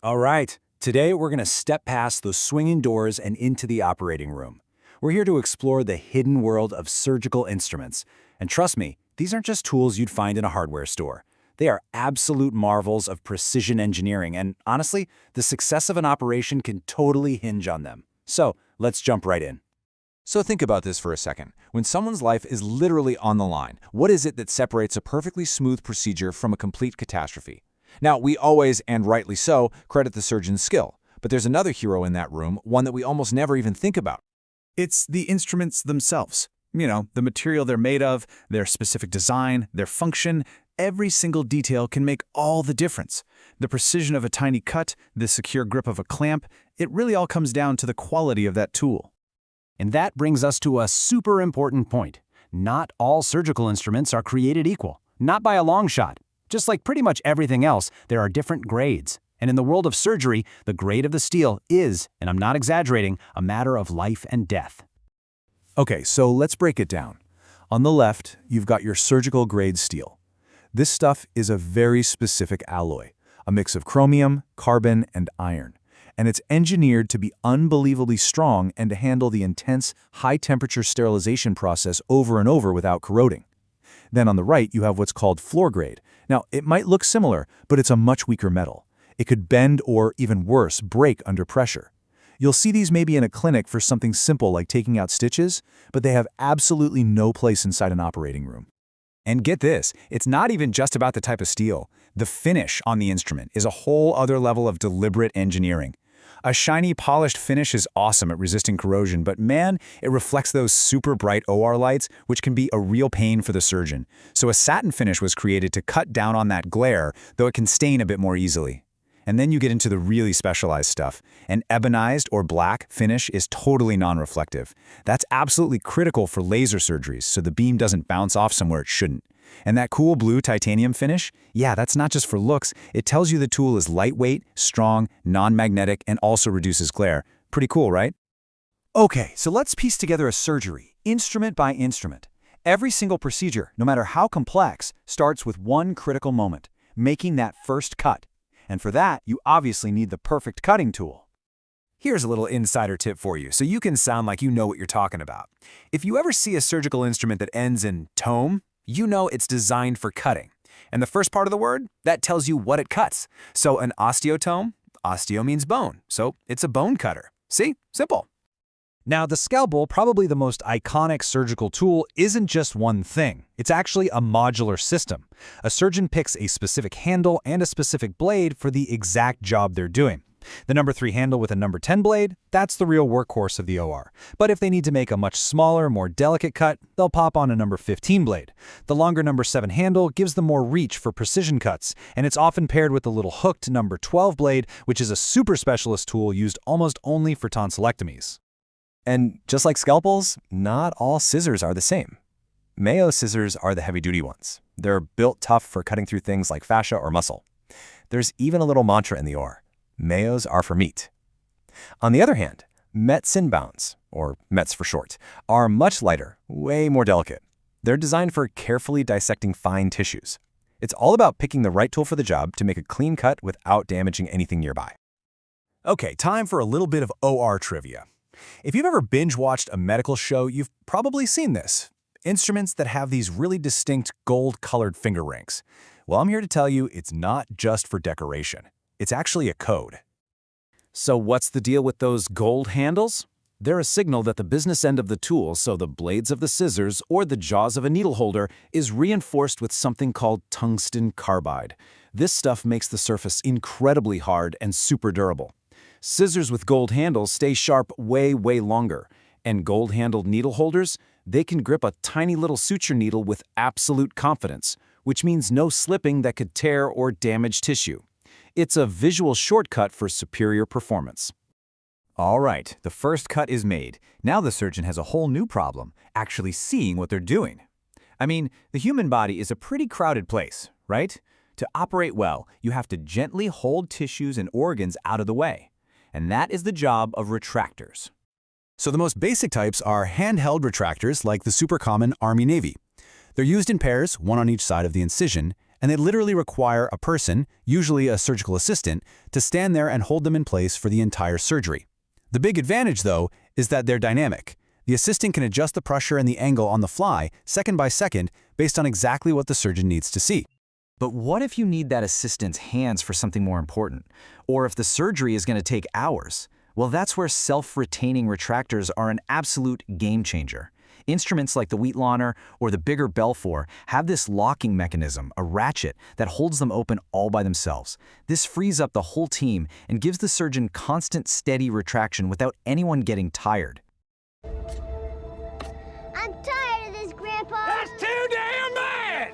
All right, today we're going to step past those swinging doors and into the operating room. We're here to explore the hidden world of surgical instruments. And trust me, these aren't just tools you'd find in a hardware store. They are absolute marvels of precision engineering, and honestly, the success of an operation can totally hinge on them. So, let's jump right in. So think about this for a second. When someone's life is literally on the line, what is it that separates a perfectly smooth procedure from a complete catastrophe? Now, we always, and rightly so, credit the surgeon's skill. But there's another hero in that room, one that we almost never even think about. It's the instruments themselves. The material they're made of, their specific design, their function, every single detail can make all the difference. The precision of a tiny cut, the secure grip of a clamp, it really all comes down to the quality of that tool. And that brings us to a super important point. Not all surgical instruments are created equal, not by a long shot. Just like pretty much everything else, there are different grades. And in the world of surgery, the grade of the steel is, and I'm not exaggerating, a matter of life and death. Okay, so let's break it down. On the left, you've got your surgical grade steel. This stuff is a very specific alloy, a mix of chromium, carbon, and iron. And it's engineered to be unbelievably strong and to handle the intense, high-temperature sterilization process over and over without corroding. Then on the right, you have what's called floor grade. Now, it might look similar, but it's a much weaker metal. It could bend or, even worse, break under pressure. You'll see these maybe in a clinic for something simple like taking out stitches, but they have absolutely no place inside an operating room. And get this, it's not even just about the type of steel. The finish on the instrument is a whole other level of deliberate engineering. A shiny, polished finish is awesome at resisting corrosion, but man, it reflects those super bright OR lights, which can be a real pain for the surgeon. So a satin finish was created to cut down on that glare, though it can stain a bit more easily. And then you get into the really specialized stuff. An ebonized or black finish is totally non-reflective. That's absolutely critical for laser surgeries, so the beam doesn't bounce off somewhere it shouldn't. And that cool blue titanium finish, yeah, that's not just for looks. It tells you the tool is lightweight, strong, non-magnetic, and also reduces glare. Pretty cool, right? Okay, so let's piece together a surgery, instrument by instrument. Every single procedure, no matter how complex, starts with one critical moment, making that first cut. And for that, you obviously need the perfect cutting tool. Here's a little insider tip for you, so you can sound like you know what you're talking about. If you ever see a surgical instrument that ends in tome, you know it's designed for cutting. And the first part of the word, that tells you what it cuts. So an osteotome, osteo means bone, so it's a bone cutter. See? Simple. Now, the scalpel, probably the most iconic surgical tool, isn't just one thing. It's actually a modular system. A surgeon picks a specific handle and a specific blade for the exact job they're doing. The number 3 handle with a number 10 blade, that's the real workhorse of the OR. But if they need to make a much smaller, more delicate cut, they'll pop on a number 15 blade. The longer number 7 handle gives them more reach for precision cuts, and it's often paired with the little hooked number 12 blade, which is a super specialist tool used almost only for tonsillectomies. And just like scalpels, not all scissors are the same. Mayo scissors are the heavy-duty ones. They're built tough for cutting through things like fascia or muscle. There's even a little mantra in the OR. Mayos are for meat. On the other hand, Mets inbounds, or Mets for short, are much lighter, way more delicate. They're designed for carefully dissecting fine tissues. It's all about picking the right tool for the job to make a clean cut without damaging anything nearby. Okay, time for a little bit of OR trivia. If you've ever binge-watched a medical show, you've probably seen this. Instruments that have these really distinct gold-colored finger rings. Well, I'm here to tell you it's not just for decoration. It's actually a code. So what's the deal with those gold handles? They're a signal that the business end of the tool, so the blades of the scissors or the jaws of a needle holder, is reinforced with something called tungsten carbide. This stuff makes the surface incredibly hard and super durable. Scissors with gold handles stay sharp way longer, and gold-handled needle holders, they can grip a tiny little suture needle with absolute confidence, which means no slipping that could tear or damage tissue. It's a visual shortcut for superior performance. All right, the first cut is made. Now the surgeon has a whole new problem, actually seeing what they're doing. I mean, the human body is a pretty crowded place, right? To operate well, you have to gently hold tissues and organs out of the way. And that is the job of retractors. So the most basic types are handheld retractors like the super common Army-Navy. They're used in pairs, one on each side of the incision, and they literally require a person, usually a surgical assistant, to stand there and hold them in place for the entire surgery. The big advantage, though, is that they're dynamic. The assistant can adjust the pressure and the angle on the fly, second by second, based on exactly what the surgeon needs to see. But what if you need that assistant's hands for something more important? Or if the surgery is going to take hours? Well, that's where self-retaining retractors are an absolute game changer. Instruments like the Wheatlawner or the bigger Belfour have this locking mechanism, a ratchet, that holds them open all by themselves. This frees up the whole team and gives the surgeon constant, steady retraction without anyone getting tired. I'm tired of this, Grandpa. That's too damn bad!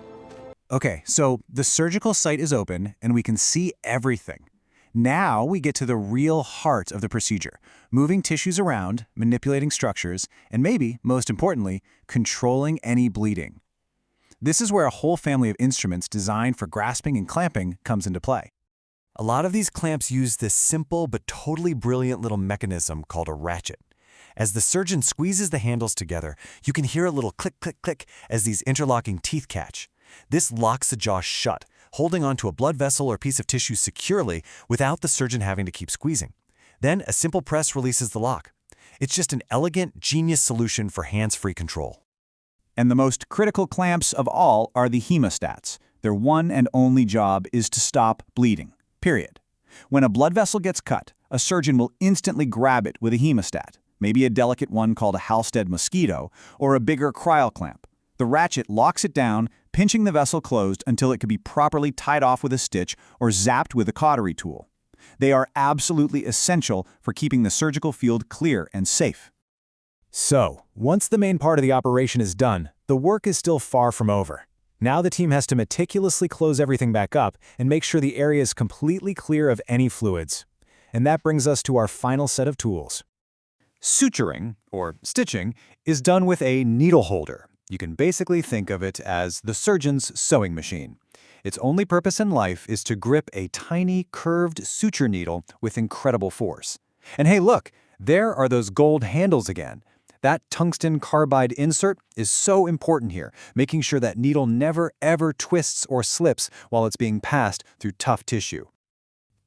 Okay, so the surgical site is open and we can see everything. Now we get to the real heart of the procedure, moving tissues around, manipulating structures, and maybe, most importantly, controlling any bleeding. This is where a whole family of instruments designed for grasping and clamping comes into play. A lot of these clamps use this simple but totally brilliant little mechanism called a ratchet. As the surgeon squeezes the handles together, you can hear a little click, click, click as these interlocking teeth catch. This locks the jaw shut, holding onto a blood vessel or piece of tissue securely without the surgeon having to keep squeezing. Then a simple press releases the lock. It's just an elegant, genius solution for hands-free control. And the most critical clamps of all are the hemostats. Their one and only job is to stop bleeding, period. When a blood vessel gets cut, a surgeon will instantly grab it with a hemostat, maybe a delicate one called a Halstead mosquito, or a bigger cryo clamp. The ratchet locks it down, pinching the vessel closed until it could be properly tied off with a stitch or zapped with a cautery tool. They are absolutely essential for keeping the surgical field clear and safe. So, once the main part of the operation is done, the work is still far from over. Now the team has to meticulously close everything back up and make sure the area is completely clear of any fluids. And that brings us to our final set of tools. Suturing, or stitching, is done with a needle holder. You can basically think of it as the surgeon's sewing machine. Its only purpose in life is to grip a tiny, curved suture needle with incredible force. And hey, look, there are those gold handles again. That tungsten carbide insert is so important here, making sure that needle never ever twists or slips while it's being passed through tough tissue.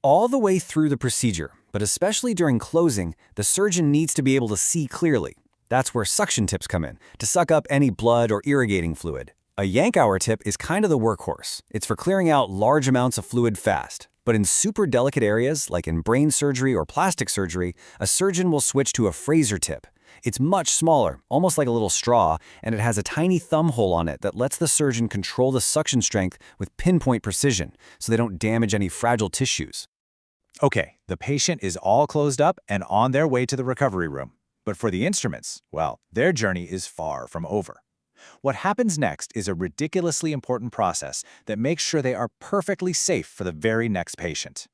All the way through the procedure, but especially during closing, the surgeon needs to be able to see clearly. That's where suction tips come in, to suck up any blood or irrigating fluid. A yank-hour tip is kind of the workhorse. It's for clearing out large amounts of fluid fast. But in super delicate areas, like in brain surgery or plastic surgery, a surgeon will switch to a Fraser tip. It's much smaller, almost like a little straw, and it has a tiny thumb hole on it that lets the surgeon control the suction strength with pinpoint precision, so they don't damage any fragile tissues. Okay, the patient is all closed up and on their way to the recovery room. But for the instruments, well, their journey is far from over. What happens next is a ridiculously important process that makes sure they are perfectly safe for the very next patient.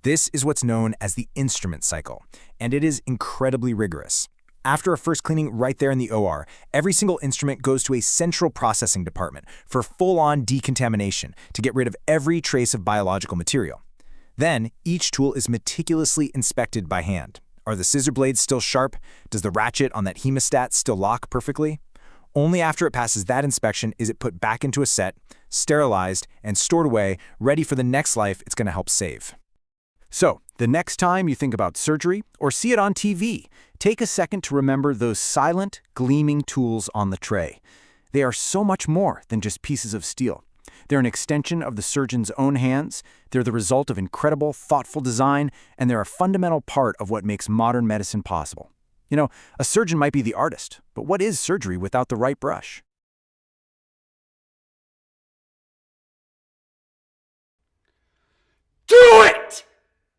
This is what's known as the instrument cycle, and it is incredibly rigorous. After a first cleaning right there in the OR, every single instrument goes to a central processing department for full-on decontamination to get rid of every trace of biological material. Then, each tool is meticulously inspected by hand. Are the scissor blades still sharp? Does the ratchet on that hemostat still lock perfectly? Only after it passes that inspection is it put back into a set, sterilized, and stored away, ready for the next life it's going to help save. So, the next time you think about surgery or see it on TV, take a second to remember those silent, gleaming tools on the tray. They are so much more than just pieces of steel. They're an extension of the surgeon's own hands, they're the result of incredible, thoughtful design, and they're a fundamental part of what makes modern medicine possible. You know, a surgeon might be the artist, but what is surgery without the right brush?